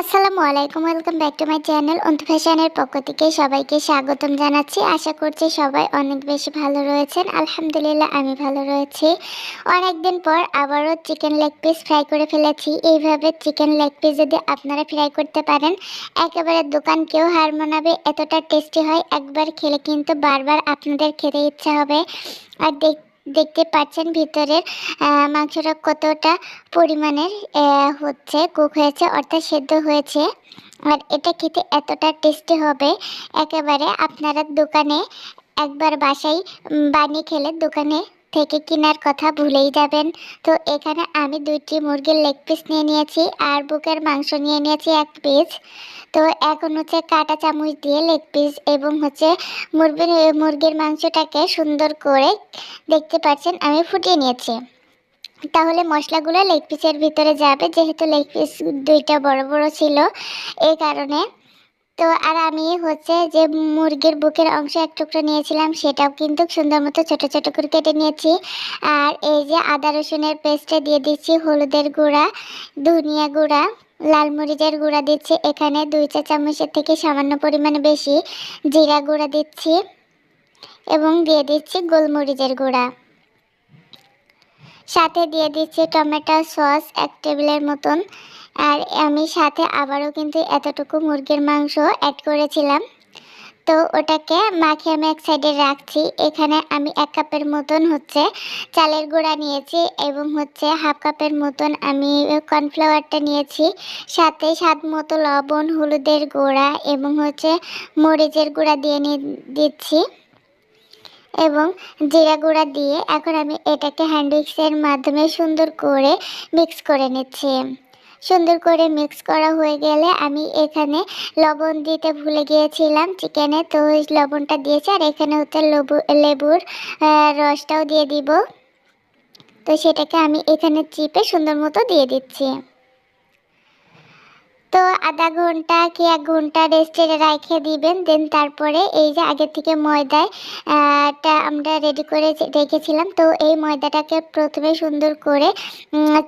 আসসালামু আলাইকুম, welcome back to my channel Antu ফ্যাশনের পক্ষ থেকে সবাইকে স্বাগতম জানাচ্ছি। আশা করছি সবাই অনেক বেশি ভালো রয়েছেন। আলহামদুলিল্লাহ আমি ভালো রয়েছি। অনেকদিন পর আবারও চিকেন লেগ পিস ফ্রাই করে ফেলেছি। এইভাবে চিকেন লেগ পিস যদি আপনারা ফ্রাই করতে পারেন, একেবারে দোকানকেও হার মানাবে, এতটা টেস্টি হয়। একবার খেলে কিন্তু বারবার আপনাদের খেতে ইচ্ছা হবে। আর দেখতে পাচ্ছেন ভিতরের মাংসটা কতটা পরিমাণের হচ্ছে কুক হয়েছে, অর্থাৎ সেদ্ধ হয়েছে। আর এটা খেতে এতটা টেস্টি হবে, একেবারে আপনারা দোকানে একবার বাসায় বানিয়ে খেলে দোকানে থেকে কেনার কথা ভুলেই যাবেন। তো এখানে আমি 2টি মুরগির লেগ পিস নিয়ে নিয়েছি আর বুকের মাংস নিয়ে নিয়েছি 1 পিস। তো এখন হচ্ছে কাঁটা চামচ দিয়ে লেগ পিস এবং হচ্ছে মুরগির মাংসটাকে সুন্দর করে দেখতে পাচ্ছেন আমি ফুটিয়ে নিয়েছি। তাহলে মশলাগুলো লেগ পিসের ভিতরে যাবে, যেহেতু লেগ পিস 2টা বড় বড় ছিল এই কারণে। তো আর আমি হচ্ছে যে মুরগির বুকের অংশ এক টুকরো নিয়েছিলাম, সেটাও কিন্তু সুন্দর মতো ছোটো ছোটো করে কেটে নিয়েছি। আর এই যে আদা রসুনের পেস্টে দিয়ে দিচ্ছি হলুদের গুঁড়া, ধনিয়া গুঁড়া, লাল মরিচের গুঁড়া দিচ্ছি এখানে 2 চা চামচের থেকে সামান্য পরিমাণে বেশি, জিরা গুঁড়া দিচ্ছি এবং দিয়ে দিচ্ছি গোলমরিচের গুঁড়া। সাথে দিয়ে দিচ্ছি টমেটো সস 1 টেবিলের মতন। আর আমি সাথে আবারও কিন্তু এতটুকু মুরগির মাংস অ্যাড করেছিলাম। তো ওটাকে মাখিয়ে আমি এক সাইডে রাখছি। এখানে আমি 1 কাপের মতন হচ্ছে চালের গুঁড়া নিয়েছি এবং হচ্ছে 1/2 কাপের মতন আমি কর্নফ্লাওয়ারটা নিয়েছি। সাথে স্বাদ মতো লবণ, হলুদের গুঁড়া এবং হচ্ছে মরিচের গুঁড়া দিয়ে দিচ্ছি এবং জিরা গুঁড়া দিয়ে এখন আমি এটাকে হ্যান্ড উইক্সের মাধ্যমে সুন্দর করে মিক্স করে নিচ্ছি। সুন্দর করে মিক্স করা হয়ে গেলে আমি এখানে লবণ দিতে ভুলে গিয়েছিলাম চিকেনে, তো লবণটা দিয়েছি। আর এখানে হচ্ছে লেবুর রসটাও দিয়ে দিব। তো সেটাকে আমি এখানে চিপে সুন্দর মতো দিয়ে দিচ্ছি। তো আধা ঘন্টা কি 1 ঘন্টা রেস্টে রেখে দিবেন। দেন তারপরে এই যে আগে থেকে ময়দাটা আমরা রেডি করে রেখেছিলাম, তো এই ময়দাটাকে প্রথমে সুন্দর করে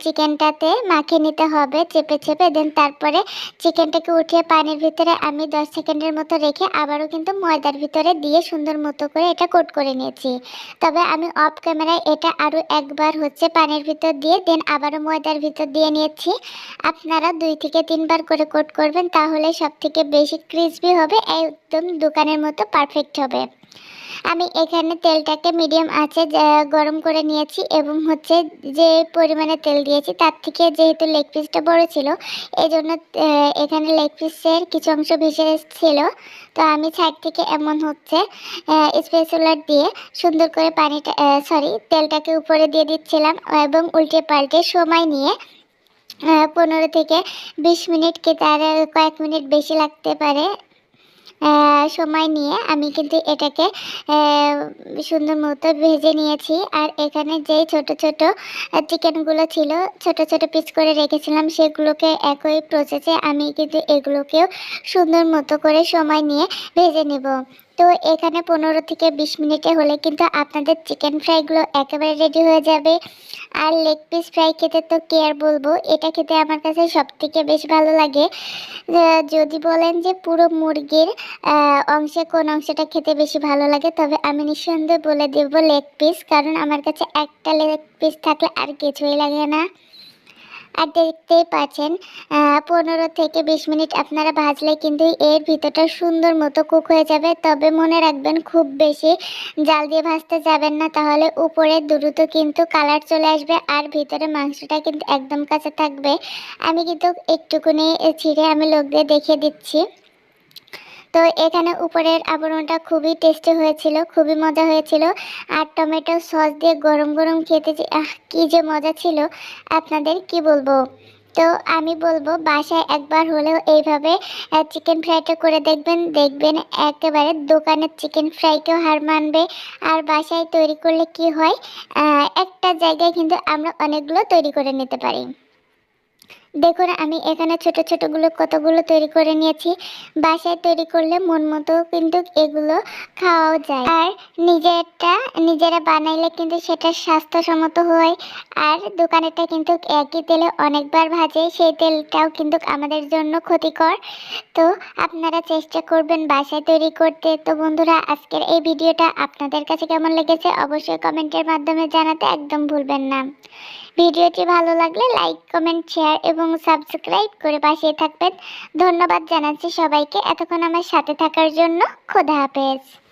চিকেনটাতে মাখিয়ে নিতে হবে চেপে চেপে। দেন তারপরে চিকেনটাকে উঠিয়ে পানির ভিতরে আমি 10 সেকেন্ডের মতো রেখে আবারও কিন্তু ময়দার ভিতরে দিয়ে সুন্দর মতো করে এটা কোট করে নিয়েছি। তবে আমি অফ ক্যামেরায় এটা আরও একবার হচ্ছে পানির ভিতর দিয়ে দেন আবারও ময়দার ভিতর দিয়ে নিয়েছি। আপনারা 2 থেকে 3 বার করে কোট করবেন, তাহলে সবথেকে বেশি ক্রিসপি হবে, একদম দোকানের মতো পারফেক্ট হবে। আমি এখানে তেলটাকে মিডিয়াম আঁচে গরম করে নিয়েছি এবং হচ্ছে যে পরিমাণে তেল দিয়েছি তার থেকে যেহেতু লেগ পিসটা বড় ছিল, এজন্য এখানে লেগ পিসের কিছু অংশ ভেসে ছিল। তো আমি সাইড থেকে এমন হচ্ছে স্প্যাচুলা দিয়ে সুন্দর করে তেলটাকে উপরে দিয়ে দিচ্ছিলাম এবং উল্টে পাল্টে সময় নিয়ে 15 থেকে 20 মিনিট কি তার কয়েক মিনিট বেশি লাগতে পারে সময় নিয়ে আমি কিন্তু এটাকে সুন্দর মতো ভেজে নিয়েছি। আর এখানে যেই ছোট ছোট চিকেনগুলো ছিল ছোট ছোট পিস করে রেখেছিলাম, সেগুলোকে একই প্রসেসে আমি কিন্তু এগুলোকেও সুন্দর মতো করে সময় নিয়ে ভেজে নেব। তো এখানে 15 থেকে 20 মিনিটে হলে কিন্তু আপনাদের চিকেন ফ্রাইগুলো একেবারে রেডি হয়ে যাবে। আর লেগ পিস ফ্রাই খেতে তো কি আর বলবো, এটা খেতে আমার কাছে সবথেকে বেশ ভালো লাগে। যদি বলেন যে পুরো মুরগির অংশে কোন অংশটা খেতে বেশি ভালো লাগে, তবে আমি নিঃসন্দেহে বলে দেব লেগ পিস, কারণ আমার কাছে একটা লেগ পিস থাকলে আর কিছুই লাগে না। আর দেখতেই পাচ্ছেন 15 থেকে 20 মিনিট আপনারা ভাজলে কিন্তু এর ভিতরটা সুন্দর মতো কুক হয়ে যাবে। তবে মনে রাখবেন খুব বেশি জাল দিয়ে ভাজতে যাবেন না, তাহলে উপরে দ্রুত কিন্তু কালার চলে আসবে আর ভিতরে মাংসটা কিন্তু একদম কাঁচা থাকবে। আমি কিন্তু একটুকুনি ছিঁড়ে আমি লোক দিয়ে দেখিয়ে দিচ্ছি। তো এখানে উপরের আবরণটা খুবই টেস্টি হয়েছিল, খুবই মজা হয়েছিল। আর টমেটো সস দিয়ে গরম গরম খেতে যে কী যে মজা ছিল আপনাদের কি বলবো। তো আমি বলবো বাসায় একবার হলেও এইভাবে চিকেন ফ্রাইটা করে দেখবেন, দেখবেন একেবারে দোকানের চিকেন ফ্রাইকেও হার মানবে। আর বাসায় তৈরি করলে কি হয়, একটা জায়গায় কিন্তু আমরা অনেকগুলো তৈরি করে নিতে পারি। দেখুন আমি এখানে ছোট ছোটগুলো কতগুলো তৈরি করে নিয়েছি। বাসায় তৈরি করলে মন মতো কিন্তু এগুলো খাওয়াও যায়। আর নিজেরা বানাইলে কিন্তু সেটা স্বাস্থ্যসম্মত হয়। আর দোকানেরটা কিন্তু একই তেলে অনেকবার ভাজে, সেই তেলটাও কিন্তু আমাদের জন্য ক্ষতিকর। তো আপনারা চেষ্টা করবেন বাসায় তৈরি করতে। তো বন্ধুরা, আজকের এই ভিডিওটা আপনাদের কাছে কেমন লেগেছে অবশ্যই কমেন্টের মাধ্যমে জানাতে একদম ভুলবেন না। ভিডিওটি ভালো লাগলে লাইক, কমেন্ট, শেয়ার এবং সাবস্ক্রাইব করে পাশে থাকবেন। ধন্যবাদ জানাচ্ছি সবাইকে এতক্ষণ আমার সাথে থাকার জন্য। খোদা হাফেজ।